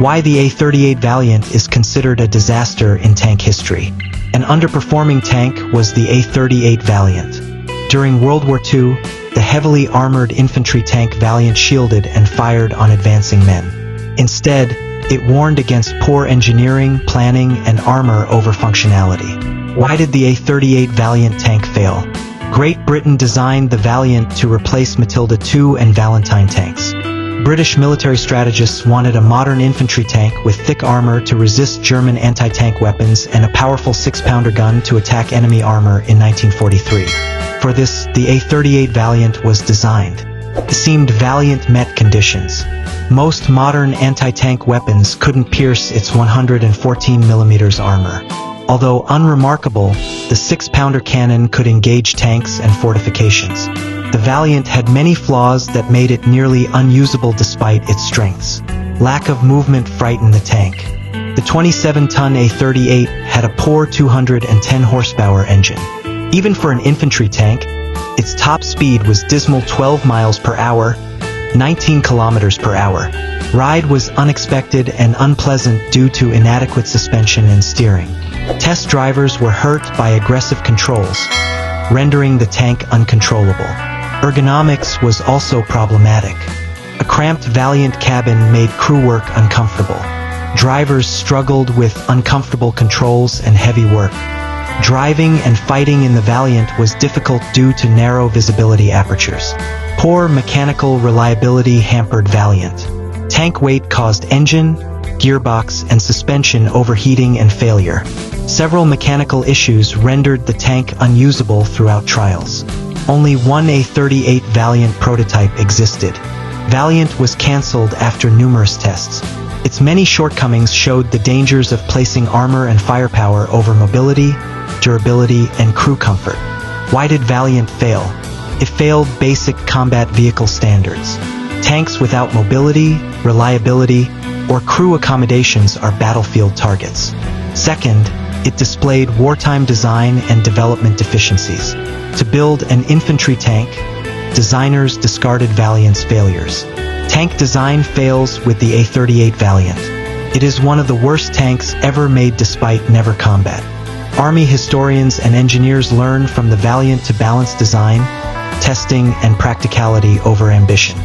Why the A38 Valiant is considered a disaster in tank history. An underperforming tank was the A38 Valiant. During World War II, the heavily armored infantry tank Valiant shielded and fired on advancing men. Instead, it warned against poor engineering, planning, and armor over functionality. Why did the A38 Valiant tank fail? Great Britain designed the Valiant to replace Matilda II and Valentine tanks. British military strategists wanted a modern infantry tank with thick armor to resist German anti-tank weapons and a powerful 6-pounder gun to attack enemy armor in 1943. For this, the A38 Valiant was designed. It seemed Valiant met conditions. Most modern anti-tank weapons couldn't pierce its 114mm armor. Although unremarkable, the 6-pounder cannon could engage tanks and fortifications. The Valiant had many flaws that made it nearly unusable despite its strengths. Lack of movement frightened the tank. The 27-ton A38 had a poor 210 horsepower engine. Even for an infantry tank, its top speed was dismal 12 miles per hour, 19 kilometers per hour. Ride was unexpected and unpleasant due to inadequate suspension and steering. Test drivers were hurt by aggressive controls, rendering the tank uncontrollable. Ergonomics was also problematic. A cramped Valiant cabin made crew work uncomfortable. Drivers struggled with uncomfortable controls and heavy work. Driving and fighting in the Valiant was difficult due to narrow visibility apertures. Poor mechanical reliability hampered Valiant. Tank weight caused engine, gearbox, and suspension overheating and failure. Several mechanical issues rendered the tank unusable throughout trials. Only one A38 Valiant prototype existed. Valiant was cancelled after numerous tests. Its many shortcomings showed the dangers of placing armor and firepower over mobility, durability, and crew comfort. Why did Valiant fail? It failed basic combat vehicle standards. Tanks without mobility, reliability, or crew accommodations are battlefield targets. Second, it displayed wartime design and development deficiencies. To build an infantry tank, designers discarded Valiant's failures. Tank design fails with the A38 Valiant. It is one of the worst tanks ever made despite never combat. Army historians and engineers learn from the Valiant to balance design, testing, and practicality over ambition.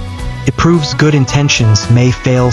It proves good intentions may fail.